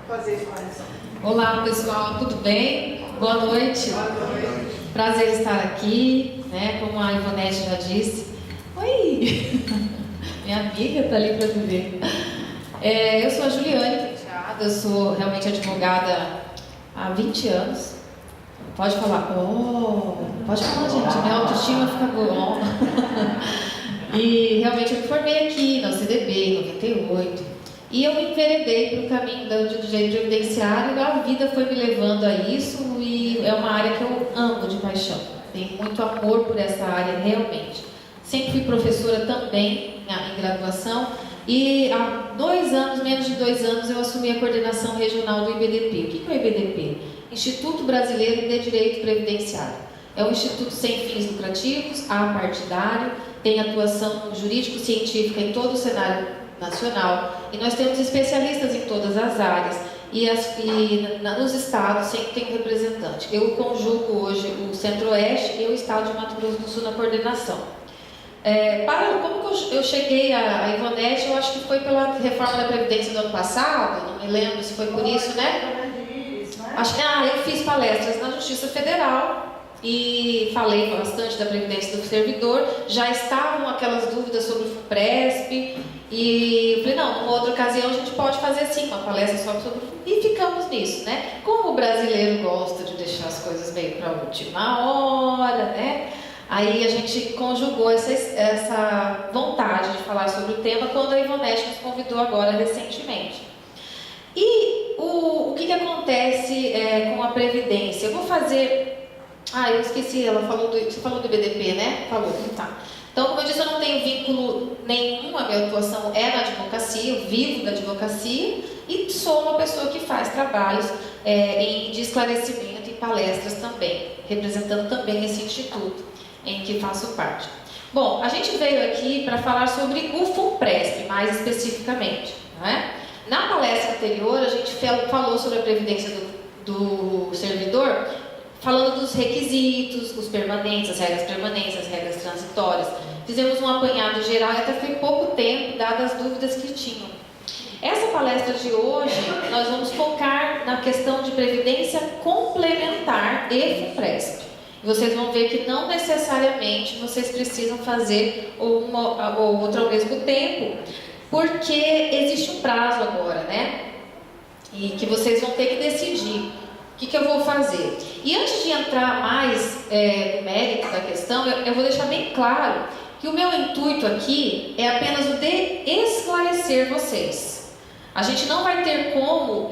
fazer esclarecer. Olá pessoal, tudo bem? Boa noite. Boa noite. Prazer estar aqui, né? Como a Ivonete já disse. Oi! Minha amiga está ali para me ver. Eu sou a Juliane Penteado, eu sou realmente advogada há 20 anos. Pode falar, pode falar, gente, minha autoestima fica boa. E realmente eu me formei aqui na CDB em 98. E eu me enveredei para o caminho do direito previdenciário e a vida foi me levando a isso e é uma área que eu amo de paixão. Tenho muito amor por essa área realmente. Sempre fui professora também em graduação e há 2 anos, menos de 2 anos, eu assumi a coordenação regional do IBDP. O que é o IBDP? Instituto Brasileiro de Direito Previdenciário. É um instituto sem fins lucrativos, apartidário, tem atuação jurídico-científica em todo o cenário nacional e nós temos especialistas em todas as áreas e nos estados sempre tem um representante. Eu conjugo hoje o Centro-Oeste e o estado de Mato Grosso do Sul na coordenação. Como que eu cheguei a Ivonete, eu acho que foi pela reforma da Previdência do ano passado, não me lembro se foi por isso, né? Eu fiz palestras na Justiça Federal e falei bastante da Previdência do Servidor, já estavam aquelas dúvidas sobre o FUNPRESP e eu falei, não, numa outra ocasião a gente pode fazer sim, uma palestra só sobre o FUNPRESP e ficamos nisso, né? Como o brasileiro gosta de deixar as coisas meio para a última hora, né? Aí a gente conjugou essa vontade de falar sobre o tema quando a Ivonete nos convidou agora recentemente. E o que acontece com a Previdência? Eu vou fazer... eu esqueci, você falou do IBDP, né? Falou, tá. Então, como eu disse, eu não tenho vínculo nenhum, a minha atuação é na advocacia, eu vivo da advocacia e sou uma pessoa que faz trabalhos de esclarecimento e palestras também, representando também esse instituto em que faço parte. Bom, a gente veio aqui para falar sobre o FUNPRESP, mais especificamente, não é? Na palestra anterior, a gente falou sobre a Previdência do Servidor, falando dos requisitos, os permanentes, as regras permanentes, as regras transitórias. Fizemos um apanhado geral e até foi pouco tempo, dadas as dúvidas que tinham. Essa palestra de hoje, nós vamos focar na questão de previdência complementar e FUNPRESP. E vocês vão ver que não necessariamente vocês precisam fazer uma ou outra ao mesmo tempo, porque existe um prazo agora, né? E que vocês vão ter que decidir. O que eu vou fazer? E antes de entrar mais no mérito da questão, eu vou deixar bem claro que o meu intuito aqui é apenas o de esclarecer vocês. A gente não vai ter como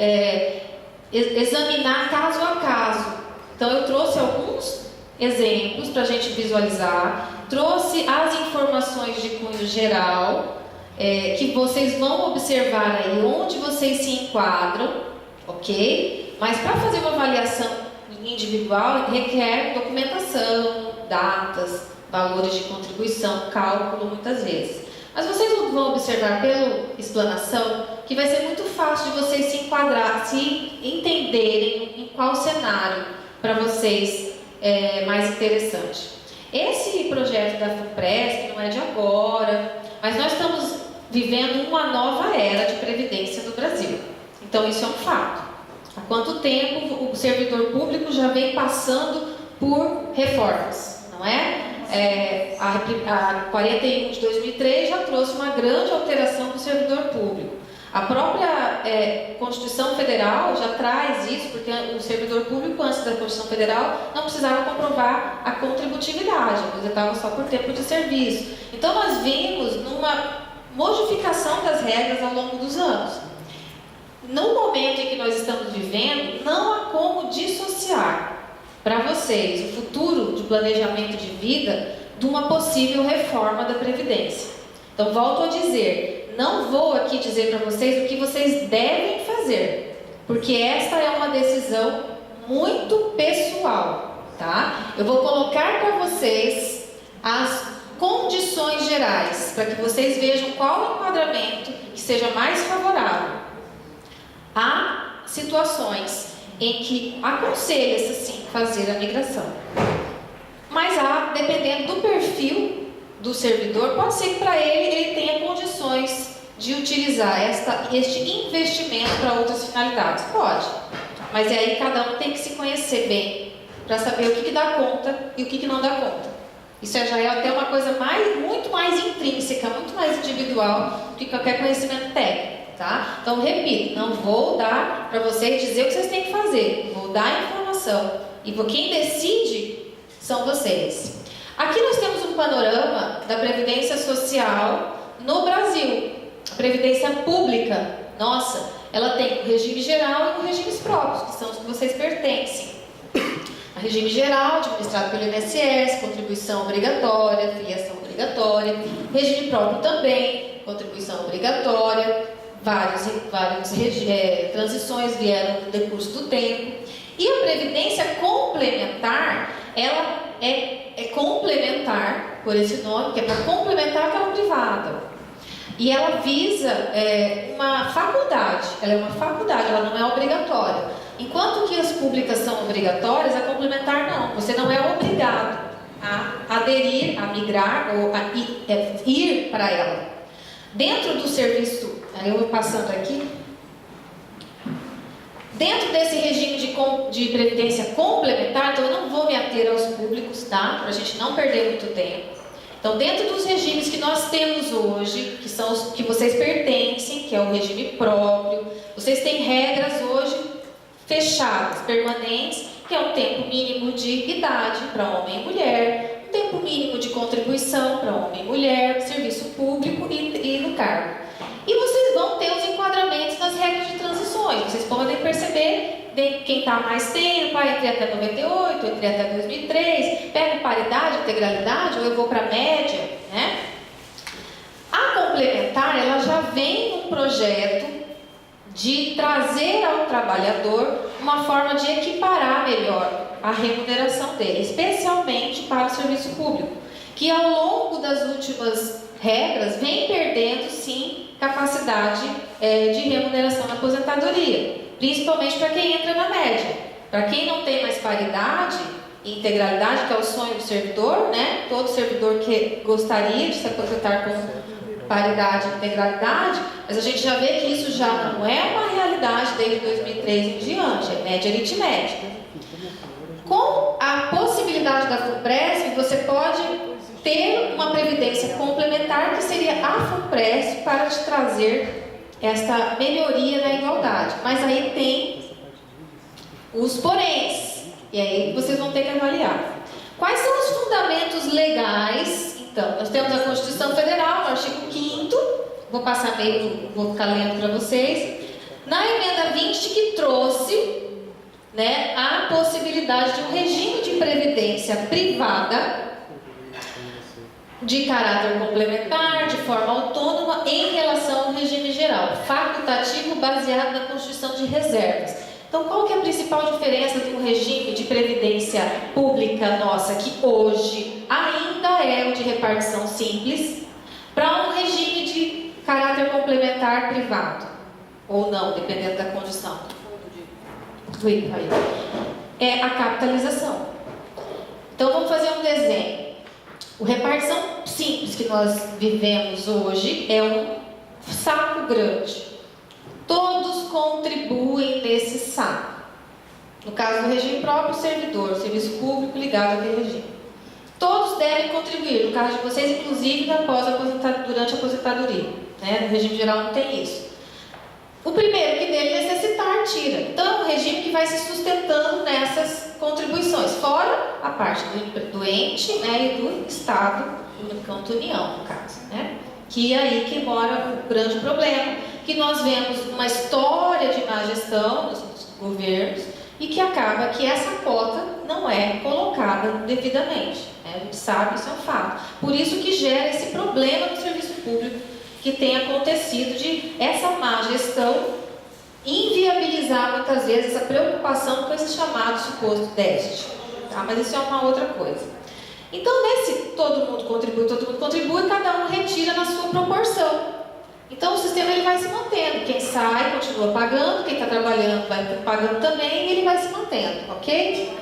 examinar caso a caso. Então eu trouxe alguns exemplos para a gente visualizar, trouxe as informações de cunho geral, que vocês vão observar aí onde vocês se enquadram, ok? Mas para fazer uma avaliação individual requer documentação, datas, valores de contribuição, cálculo muitas vezes. Mas vocês vão observar pela explanação que vai ser muito fácil de vocês se enquadrar, se entenderem em qual cenário para vocês é mais interessante. Esse projeto da FUNPRESP não é de agora, mas nós estamos vivendo uma nova era de previdência no Brasil. Então isso é um fato. Há quanto tempo o servidor público já vem passando por reformas, não é? A 41 de 2003 já trouxe uma grande alteração para o servidor público. A própria Constituição Federal já traz isso, porque o servidor público, antes da Constituição Federal, não precisava comprovar a contributividade, aposentava só por tempo de serviço. Então nós vimos numa modificação das regras ao longo dos anos. No momento em que nós estamos vivendo, não há como dissociar para vocês o futuro de planejamento de vida de uma possível reforma da Previdência. Então, volto a dizer, não vou aqui dizer para vocês o que vocês devem fazer, porque esta é uma decisão muito pessoal, tá? Eu vou colocar para vocês as condições gerais, para que vocês vejam qual o enquadramento que seja mais favorável. Há situações em que aconselha-se sim fazer a migração, mas dependendo do perfil do servidor, pode ser que para ele tenha condições de utilizar este investimento para outras finalidades? Pode, mas aí cada um tem que se conhecer bem para saber o que dá conta e o que não dá conta. Isso já é até uma coisa muito mais intrínseca, muito mais individual do que qualquer conhecimento técnico, tá? Então, repito, não vou dar para vocês dizer o que vocês têm que fazer, vou dar a informação. E quem decide são vocês. Aqui nós temos um panorama da Previdência Social no Brasil. A Previdência Pública, nossa, ela tem o regime geral e os regimes próprios, que são os que vocês pertencem. A regime geral, administrado pelo INSS, contribuição obrigatória, filiação obrigatória. Regime próprio também, contribuição obrigatória. Várias transições vieram no decurso do tempo. E a Previdência Complementar, ela é complementar, por esse nome, que é para complementar aquela privada. E ela visa uma faculdade, ela é uma faculdade, ela não é obrigatória. Enquanto que as públicas são obrigatórias, a complementar não. Você não é obrigado a aderir, a migrar ou a ir para ela. Dentro do serviço, aí eu vou passando aqui, dentro desse regime de previdência complementar, então eu não vou me ater aos públicos, tá? Para a gente não perder muito tempo. Então, dentro dos regimes que nós temos hoje, que são os que vocês pertencem, que é o regime próprio, vocês têm regras hoje fechadas, permanentes, que é um tempo mínimo de idade para homem e mulher, um tempo mínimo de contribuição para homem e mulher, serviço público e no cargo. E vocês vão ter os enquadramentos nas regras de transições. Vocês podem perceber quem está mais tempo, entrei até 98, entrei até 2003, pego paridade, integralidade, ou eu vou para a média, né? A complementar, ela já vem num projeto de trazer ao trabalhador uma forma de equiparar melhor a remuneração dele, especialmente para o serviço público, que ao longo das últimas regras vem perdendo, sim, capacidade de remuneração na aposentadoria, principalmente para quem entra na média. Para quem não tem mais paridade e integralidade, que é o sonho do servidor, né? Todo servidor que gostaria de se aposentar com paridade e integralidade, mas a gente já vê que isso já não é uma realidade desde 2003 em diante, é média aritmética. Com a possibilidade da FUNPRESP, você pode ter uma previdência complementar, que seria a FUNPRESP, para te trazer esta melhoria na igualdade. Mas aí tem os poréns, e aí vocês vão ter que avaliar. Quais são os fundamentos legais? Então, nós temos a Constituição Federal, no artigo 5º, vou passar meio, vou ficar lendo para vocês. Na emenda 20, que trouxe, né, a possibilidade de um regime de previdência privada de caráter complementar, de forma autônoma, em relação ao regime geral, facultativo, baseado na constituição de reservas. Então, qual que é a principal diferença de um regime de previdência pública nossa, que hoje ainda é o de repartição simples, para um regime de caráter complementar privado? Ou não, dependendo da condição. É a capitalização. Então, vamos fazer um desenho. O repartição simples que nós vivemos hoje é um saco grande. Todos contribuem nesse saco. No caso do regime próprio, o servidor, o serviço público ligado àquele regime. Todos devem contribuir, no caso de vocês, inclusive durante a aposentadoria. Né? No regime geral não tem isso. O primeiro que dele necessitar, tira. Então é um regime que vai se sustentando nessas contribuições, fora a parte do ente, né, e do Estado, enquanto União, no caso. Né? Que é aí que mora o grande problema, que nós vemos uma história de má gestão dos governos e que acaba que essa cota não é colocada devidamente. Né? A gente sabe, isso é um fato. Por isso que gera esse problema no serviço público, que tem acontecido de essa má gestão inviabilizar muitas vezes essa preocupação com esse chamado suposto déficit. Tá? Mas isso é uma outra coisa. Então, nesse todo mundo contribui, cada um retira na sua proporção. Então, o sistema ele vai se mantendo. Quem sai continua pagando, quem está trabalhando vai pagando também e ele vai se mantendo, ok?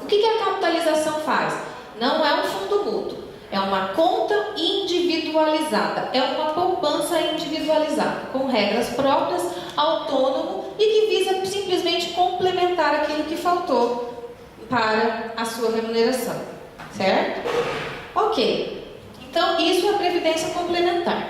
O que a capitalização faz? Não é um fundo mútuo. É uma conta individualizada, é uma poupança individualizada, com regras próprias, autônomo e que visa simplesmente complementar aquilo que faltou para a sua remuneração, certo? Ok, então isso é a previdência complementar.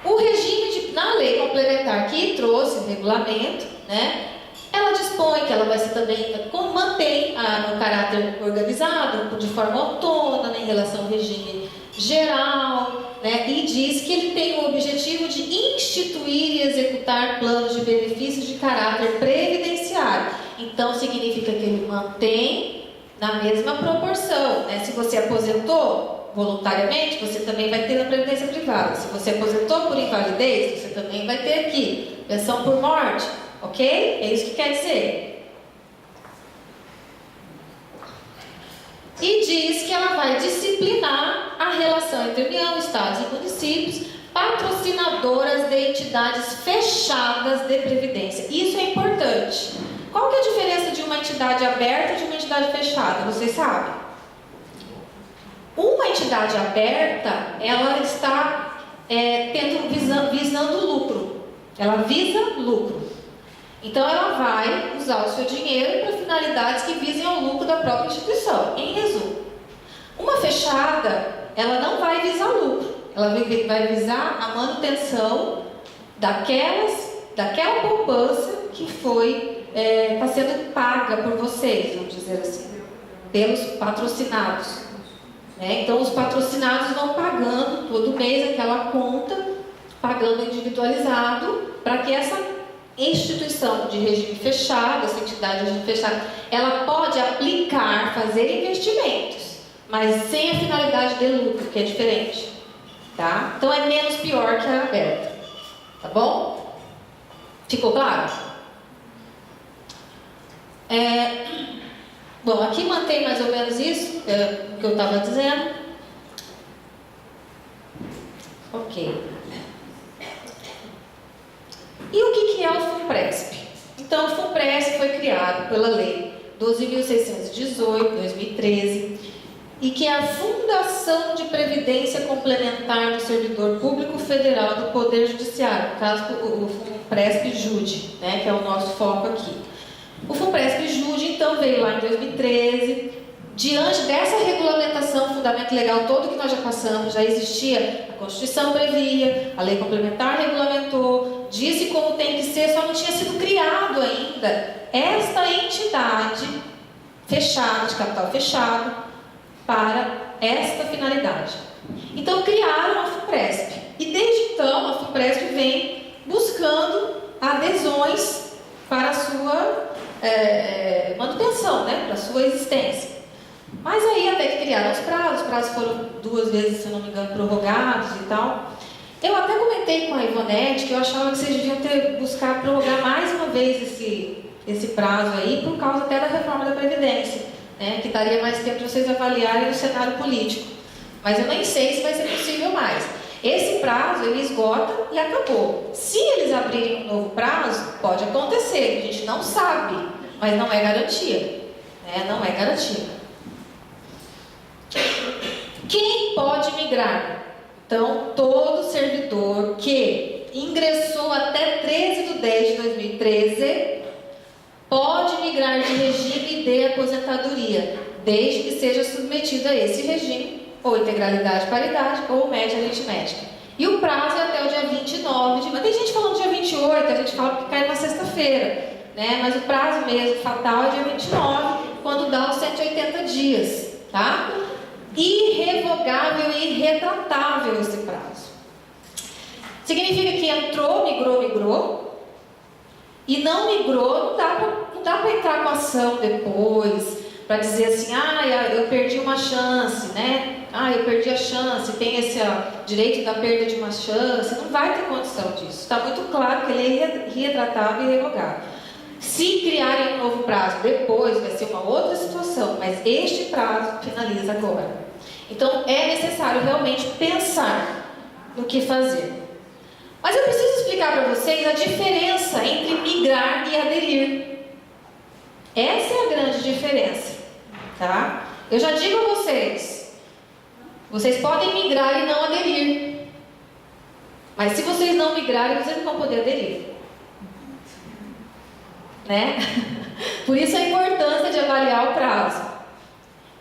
O regime na lei complementar que trouxe o regulamento, né? Ela dispõe que ela vai ser também, mantém no caráter organizado, de forma autônoma, em relação ao regime geral, né? E diz que ele tem o objetivo de instituir e executar planos de benefícios de caráter previdenciário. Então, significa que ele mantém na mesma proporção, né? Se você aposentou voluntariamente, você também vai ter na previdência privada. Se você aposentou por invalidez, você também vai ter aqui pensão por morte. Ok? É isso que quer dizer. E diz que ela vai disciplinar a relação entre União, Estados e municípios, patrocinadoras de entidades fechadas de previdência. Isso é importante. Qual que é a diferença de uma entidade aberta e de uma entidade fechada? Vocês sabem? Uma entidade aberta, ela está visando lucro. Ela visa lucro. Então, ela vai usar o seu dinheiro para finalidades que visem ao lucro da própria instituição. Em resumo, uma fechada, ela não vai visar lucro. Ela vai visar a manutenção daquela poupança que está sendo paga por vocês, vamos dizer assim, pelos patrocinados. Né? Então, os patrocinados vão pagando todo mês aquela conta, pagando individualizado, para que essa instituição de regime fechado, essa entidade de regime fechado, ela pode aplicar, fazer investimentos, mas sem a finalidade de lucro, que é diferente, tá? Então é menos pior que a aberta, tá bom? Ficou claro? Bom, aqui mantém mais ou menos isso, o que eu estava dizendo. Ok. E o que é o FUNPRESP? Então, o FUNPRESP foi criado pela Lei 12.618, 2013, e que é a Fundação de Previdência Complementar do Servidor Público Federal do Poder Judiciário, no caso, o FUNPRESP-JUDE, né, que é o nosso foco aqui. O FUNPRESP-JUDE, então, veio lá em 2013, diante dessa regulamentação, fundamento legal todo que nós já passamos, já existia, a Constituição previa, a Lei Complementar regulamentou, disse como tem que ser, só não tinha sido criado ainda esta entidade fechada, de capital fechado, para esta finalidade. Então, criaram a FUNPRESP. E desde então, a FUNPRESP vem buscando adesões para a sua manutenção, né? Para a sua existência. Mas aí até que criaram os prazos foram 2 vezes, se não me engano, prorrogados e tal. Eu até comentei com a Ivonete que eu achava que vocês deviam ter buscado prorrogar mais uma vez esse prazo aí, por causa até da reforma da Previdência, né, que daria mais tempo para vocês avaliarem o cenário político. Mas eu nem sei se vai ser possível mais. Esse prazo, ele esgota e acabou. Se eles abrirem um novo prazo, pode acontecer, a gente não sabe, mas não é garantia. Né, não é garantia. Quem pode migrar? Então, todo servidor que ingressou até 13/10/2013 pode migrar de regime de aposentadoria, desde que seja submetido a esse regime, ou integralidade, paridade, ou média aritmética. E o prazo é até o dia 29 de maio. Tem gente falando dia 28, a gente fala que cai na sexta-feira, né? Mas o prazo mesmo fatal é dia 29, quando dá os 180 dias, tá? Irrevogável e irretratável esse prazo. Significa que entrou, migrou, e não migrou, não dá para entrar com ação depois, para dizer assim, eu perdi uma chance, né? Eu perdi a chance, tem esse direito da perda de uma chance, não vai ter condição disso. Está muito claro que ele é irretratável e irrevogável. Se criarem um novo prazo depois, vai ser uma outra situação, mas este prazo finaliza agora. Então, é necessário realmente pensar no que fazer. Mas eu preciso explicar para vocês a diferença entre migrar e aderir. Essa é a grande diferença, tá? Eu já digo a vocês, vocês podem migrar e não aderir. Mas se vocês não migrarem, vocês não vão poder aderir. Né? Por isso a importância de avaliar o prazo.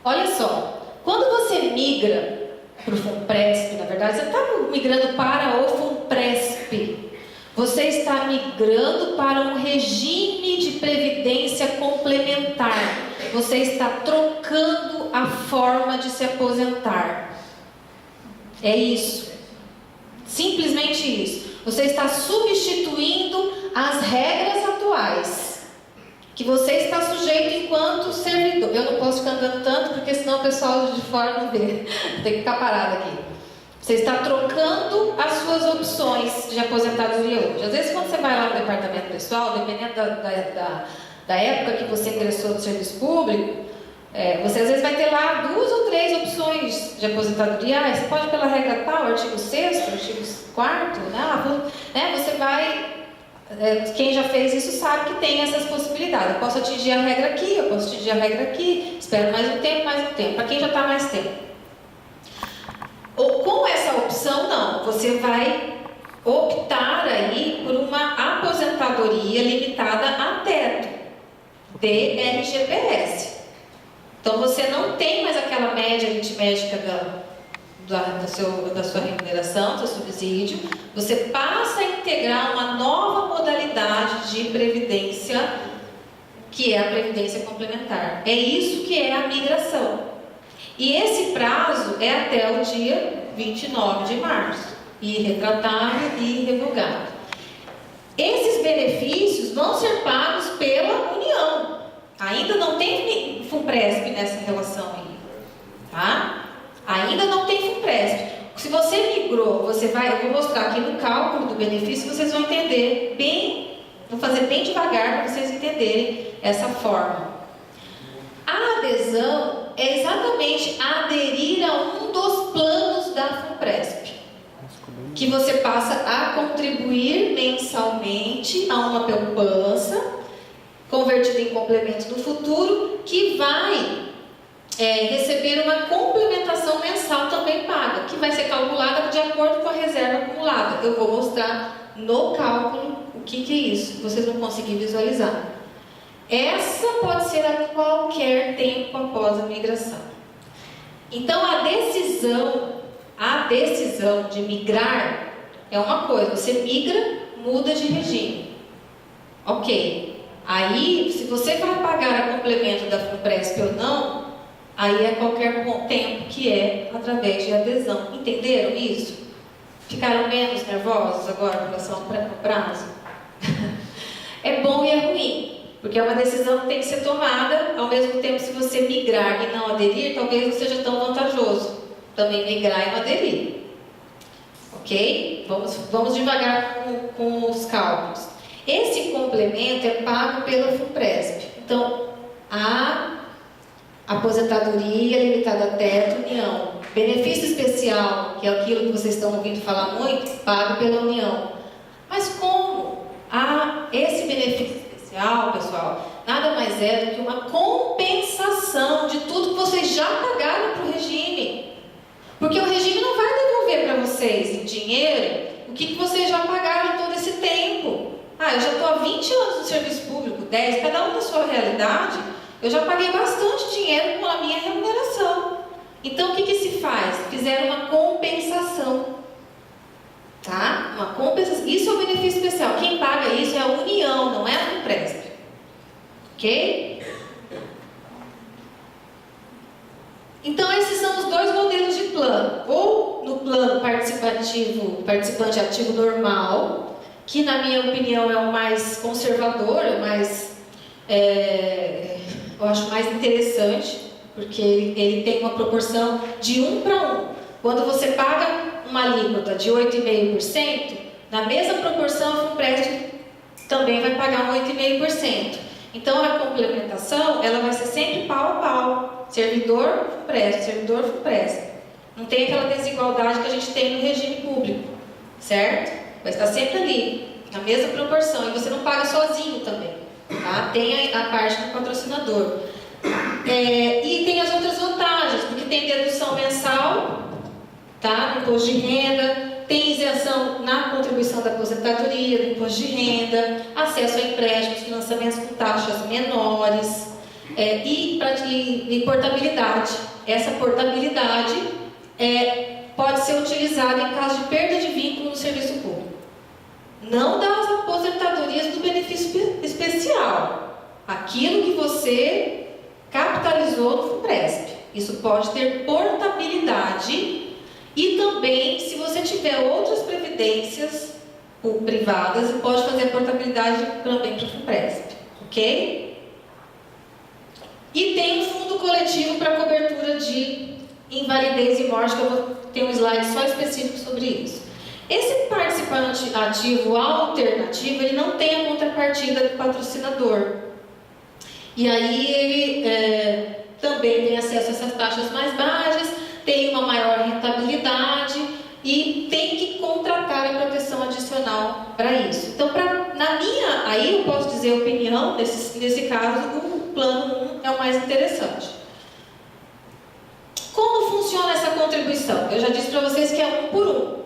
Olha só, quando você migra para o FUNPRESP, na verdade, você está migrando para o FUNPRESP. Você está migrando para um regime de previdência complementar. Você está trocando a forma de se aposentar. É isso. Simplesmente isso. Você está substituindo as regras atuais que você está sujeito enquanto servidor. Eu não posso ficar andando tanto, porque senão o pessoal de fora não vê. Tem que ficar parado aqui. Você está trocando as suas opções de aposentadoria hoje. Às vezes, quando você vai lá no departamento pessoal, dependendo da época que você ingressou no serviço público, você às vezes vai ter lá 2 ou 3 opções de aposentadoria. Você pode pela regra tal, artigo 6º, artigo 4º, né? Você vai... quem já fez isso sabe que tem essas possibilidades. Eu posso atingir a regra aqui, eu posso atingir a regra aqui, espero mais um tempo. Para quem já está mais tempo. Ou com essa opção, não. Você vai optar aí por uma aposentadoria limitada a teto, DRGPS. Então você não tem mais aquela média aritmética da sua remuneração, do seu subsídio. Você passa a integrar uma nova modalidade de previdência, que é a previdência complementar. É isso que é a migração. E esse prazo é até o dia 29 de março, irretratável e irrevogável. Esses benefícios vão ser pagos pela União. Ainda não tem FUNPRESP nessa relação aí, tá? Ainda não tem FUNPRESP. Se você migrou, eu vou mostrar aqui no cálculo do benefício, vocês vão entender bem, vou fazer bem devagar para vocês entenderem essa forma. A adesão é exatamente aderir a um dos planos da FUNPRESP, que você passa a contribuir mensalmente a uma poupança, convertida em complemento do futuro, que vai receber uma complementação mensal também paga, que vai ser calculada de acordo com a reserva acumulada. Eu vou mostrar no cálculo o que é isso, vocês vão conseguir visualizar. Essa pode ser a qualquer tempo após a migração. Então a decisão de migrar é uma coisa, você migra, muda de regime. Ok. Aí, se você vai pagar a complemento da FUNPRESP ou não, aí é qualquer tempo que é através de adesão. Entenderam isso? Ficaram menos nervosos agora em relação ao prazo? É bom e é ruim. Porque é uma decisão que tem que ser tomada, ao mesmo tempo, se você migrar e não aderir, talvez não seja tão vantajoso também migrar e não aderir. Ok? Vamos devagar com os cálculos. Esse complemento é pago pela FUNPRESP. Então, a aposentadoria limitada a teto, União. Benefício especial, que é aquilo que vocês estão ouvindo falar muito, pago pela União. Mas como esse benefício especial, pessoal, nada mais é do que uma compensação de tudo que vocês já pagaram para o regime. Porque o regime não vai devolver para vocês em dinheiro o que vocês já pagaram todo esse tempo. Eu já estou há 20 anos no serviço público, 10, cada um da sua realidade, eu já paguei bastante dinheiro com a minha remuneração. Então, o que se faz? Fizeram uma compensação. Tá? Uma compensação. Isso é o benefício especial. Quem paga isso é a União, não é a FUNPRESP. Ok? Então, esses são os 2 modelos de plano. Ou no plano participante ativo normal, que na minha opinião é o mais conservador, eu acho mais interessante, porque ele tem uma proporção de 1 para 1. Quando você paga uma alíquota de 8,5%, na mesma proporção a FUNPRESP também vai pagar 8,5%. Então a complementação ela vai ser sempre pau a pau, servidor FUNPRESP. Não tem aquela desigualdade que a gente tem no regime público, certo? Vai estar sempre ali, na mesma proporção, e você não paga sozinho também, tá? Tem a parte do patrocinador. E tem as outras vantagens, porque tem dedução mensal, tá? No imposto de renda, tem isenção na contribuição da aposentadoria, do imposto de renda, acesso a empréstimos, financiamentos com taxas menores, e portabilidade. Essa portabilidade pode ser utilizada em caso de perda de vínculo no serviço público. Não das aposentadorias do benefício especial. Aquilo que você capitalizou no FUNPRESP. Isso pode ter portabilidade e também, se você tiver outras previdências privadas, pode fazer a portabilidade também para o FUNPRESP. Ok? E tem um fundo coletivo para cobertura de invalidez e morte, que eu vou ter um slide só específico sobre isso. Esse participante ativo alternativo, ele não tem a contrapartida do patrocinador. E aí ele também tem acesso a essas taxas mais baixas, tem uma maior rentabilidade e tem que contratar a proteção adicional para isso. Então, aí eu posso dizer opinião, nesse caso, o plano 1 é o mais interessante. Como funciona essa contribuição? Eu já disse para vocês que é 1 por 1.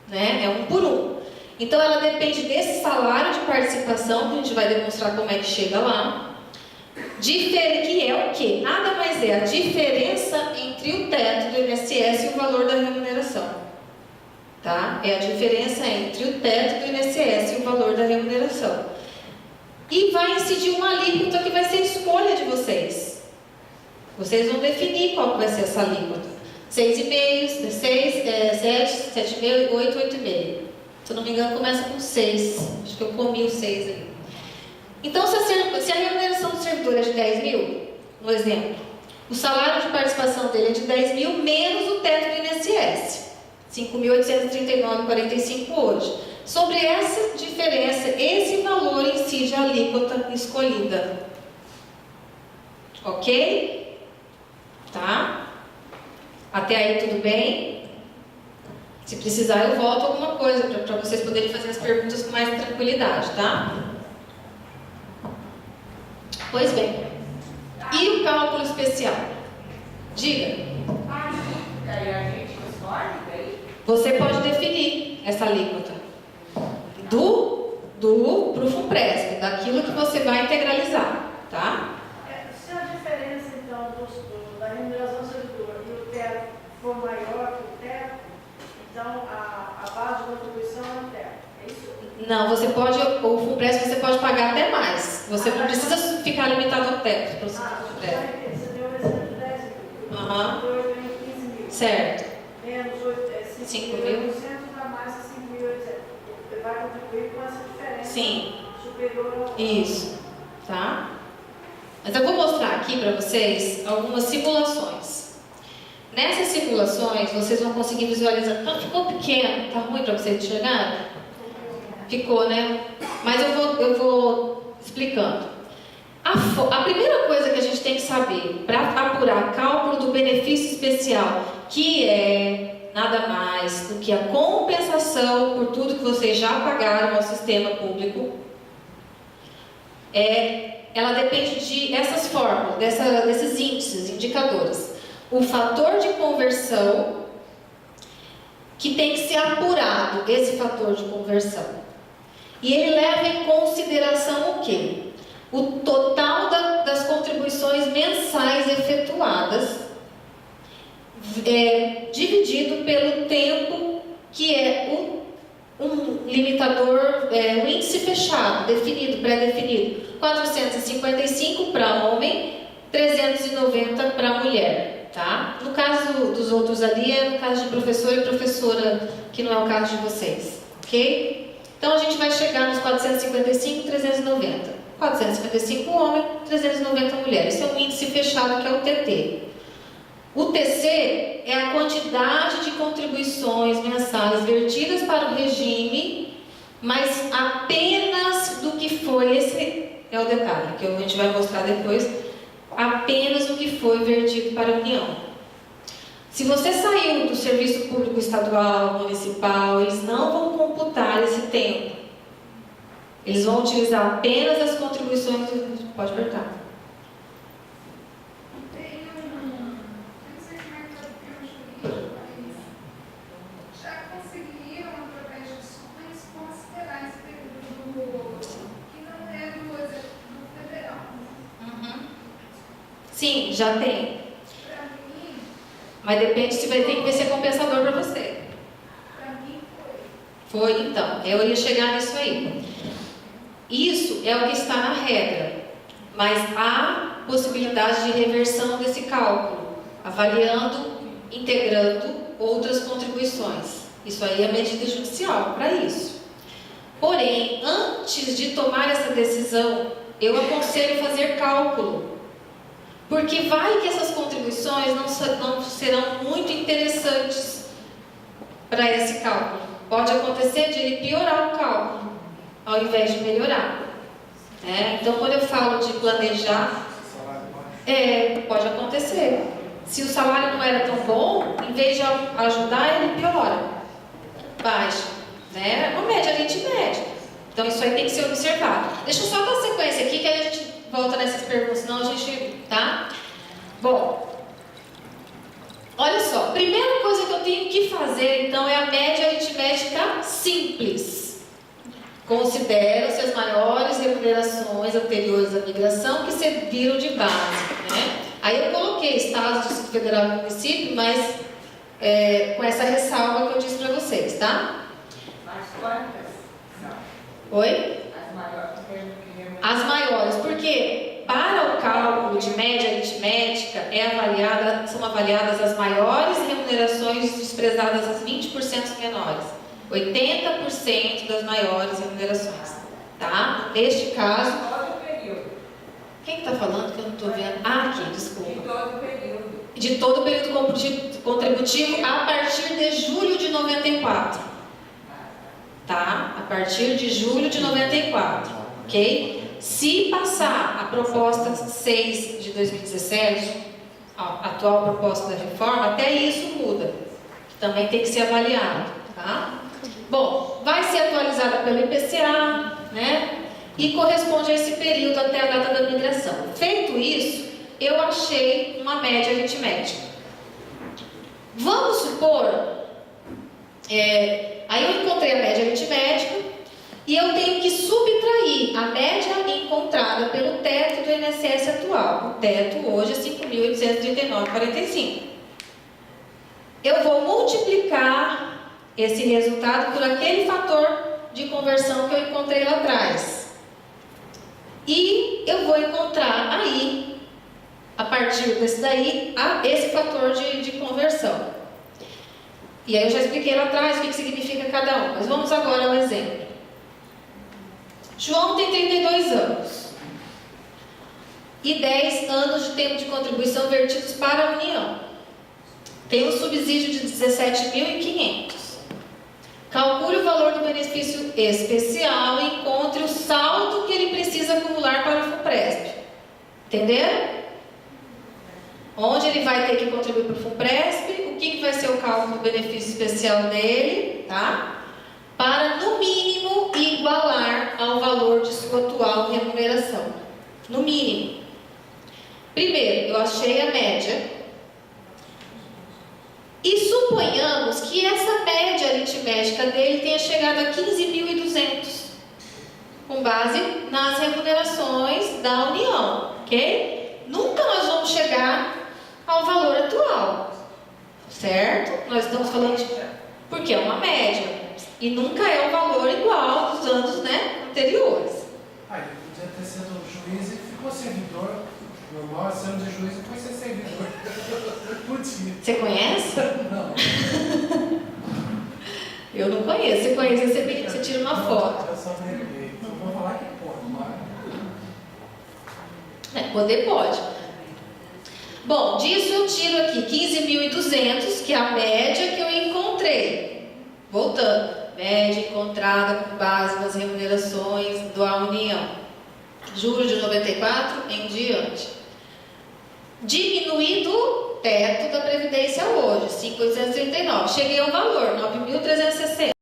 Né? É 1 por 1. Então ela depende desse salário de participação, que a gente vai demonstrar como é que chega lá. Que é o quê? Nada mais é a diferença entre o teto do INSS e o valor da remuneração. Tá? É a diferença entre o teto do INSS e o valor da remuneração. E vai incidir uma alíquota que vai ser escolha de vocês. Vocês vão definir qual que vai ser essa alíquota. 6,5, 6, 7, 7,5, 8, 8,5. Se eu não me engano, começa com 6. Acho que eu comi o 6 aí. Então, se a remuneração do servidor é de 10 mil, no exemplo, o salário de participação dele é de 10 mil menos o teto do INSS, 5.839,45 hoje. Sobre essa diferença, esse valor incide a alíquota escolhida. Ok? Tá? Até aí tudo bem? Se precisar eu volto alguma coisa para vocês poderem fazer as perguntas com mais tranquilidade, tá? Pois bem. E o cálculo especial? Diga. Você pode definir essa alíquota pro FUNPRESP, daquilo que você vai integralizar, tá? Se a diferença então da remuneração do servidor e o teto for maior que o teto, então a base de contribuição é o teto, é isso? Não, você pode, o FUNPRESP você pode pagar até mais. Você não precisa ficar limitado ao teto. Você deu um exemplo de 10 mil. Aham. Eu ganho 15 mil. Certo. Menos 5 mil, dá mais de 5.800. Ele vai contribuir com essa diferença. Sim. Superior ao... Isso. Tá? Mas eu vou mostrar aqui para vocês algumas simulações. Nessas simulações, vocês vão conseguir visualizar. Ficou pequeno, tá ruim para vocês enxergarem? Ficou, né? Mas eu vou explicando. A primeira coisa que a gente tem que saber para apurar cálculo do benefício especial, que é nada mais do que a compensação por tudo que vocês já pagaram ao sistema público, ela depende de essas fórmulas, desses índices, indicadores. O fator de conversão, que tem que ser apurado, esse fator de conversão. E ele leva em consideração o quê? O total das contribuições mensais efetuadas, dividido pelo tempo, que é um limitador, um índice fechado, definido, pré-definido. 455 para homem, 390 para mulher, tá? No caso dos outros ali, é no caso de professor e professora, que não é o caso de vocês, ok? Então a gente vai chegar nos 455 e 390. 455 homem, 390 mulher. Esse é um índice fechado que é o TT. O TC é a quantidade de contribuições mensais vertidas para o regime, mas apenas do que foi, esse é o detalhe, que a gente vai mostrar depois, apenas o que foi vertido para a União. Se você saiu do serviço público estadual, municipal, eles não vão computar esse tempo. Eles vão utilizar apenas as contribuições... Pode apertar. Sim, já tem. Mas depende se vai ter que ver se é compensador para você. Foi, então. Eu ia chegar nisso aí. Isso é o que está na regra. Mas há possibilidade de reversão desse cálculo, avaliando, integrando outras contribuições. Isso aí é medida judicial para isso. Porém, antes de tomar essa decisão, eu aconselho fazer cálculo. Porque vai que essas contribuições não serão muito interessantes para esse cálculo. Pode acontecer de ele piorar o cálculo, ao invés de melhorar. Então, quando eu falo de planejar, pode acontecer. Se o salário não era tão bom, em vez de ajudar, ele piora. Baixa. É uma média aritmética. Então, isso aí tem que ser observado. Deixa eu só dar sequência aqui, que aí a gente volta nessas perguntas, senão a gente... Tá? Bom, olha só. Primeira coisa que eu tenho que fazer, então, é a média aritmética simples. Considera-se as maiores remunerações anteriores à migração que serviram de base. Né? Aí eu coloquei estados, Distrito Federal e município, mas com essa ressalva que eu disse para vocês, tá? Mas quantas são? Oi? As maiores. As maiores, porque para o cálculo de média aritmética são avaliadas as maiores remunerações desprezadas as 20% menores. 80% das maiores remunerações, tá? Neste caso... Todo o período. Quem está falando que eu não estou vendo? Ah, aqui, desculpa. De todo o período. De todo o período contributivo a partir de julho de 94. Tá? A partir de julho de 94, ok? Se passar a proposta 6 de 2017, a atual proposta da reforma, até isso muda. Também tem que ser avaliado, tá? Bom, vai ser atualizada pelo IPCA, né? E corresponde a esse período até a data da migração. Feito isso, eu achei uma média aritmética. Vamos supor, aí eu encontrei a média aritmética e eu tenho que subtrair a média encontrada pelo teto do INSS atual. O teto hoje é 5.839,45. Eu vou multiplicar esse resultado por aquele fator de conversão que eu encontrei lá atrás. E eu vou encontrar aí, a partir desse daí, esse fator de conversão. E aí eu já expliquei lá atrás o que significa cada um. Mas vamos agora ao exemplo. João tem 32 anos. E 10 anos de tempo de contribuição vertidos para a União. Tem um subsídio de 17.500. Calcule o valor do benefício especial e encontre o saldo que ele precisa acumular para o FUNPRESP. Entenderam? Onde ele vai ter que contribuir para o FUNPRESP, o que vai ser o cálculo do benefício especial dele, tá? Para, no mínimo, igualar ao valor de sua atual remuneração. No mínimo. Primeiro, eu achei a média. E suponhamos que essa média aritmética dele tenha chegado a 15.200, com base nas remunerações da União, ok? Nunca nós vamos chegar ao valor atual, certo? Nós estamos falando de... Porque é uma média, e nunca é o valor igual dos anos, né, anteriores. Ele podia ter sido juiz e ficou servidor. Normal, sendo de juiz e foi ser servidor. Podia. Você conhece? Não. Eu não conheço. Você conhece, você tira uma foto. Eu só neguei. Não vou falar que pode, mas... Poder pode. Bom, disso eu tiro aqui 15.200, que é a média que eu encontrei. Voltando. Média encontrada com base nas remunerações da União. Julho de 94 em diante. Diminuído o teto da Previdência hoje, 5.839. Cheguei ao valor, 9.360.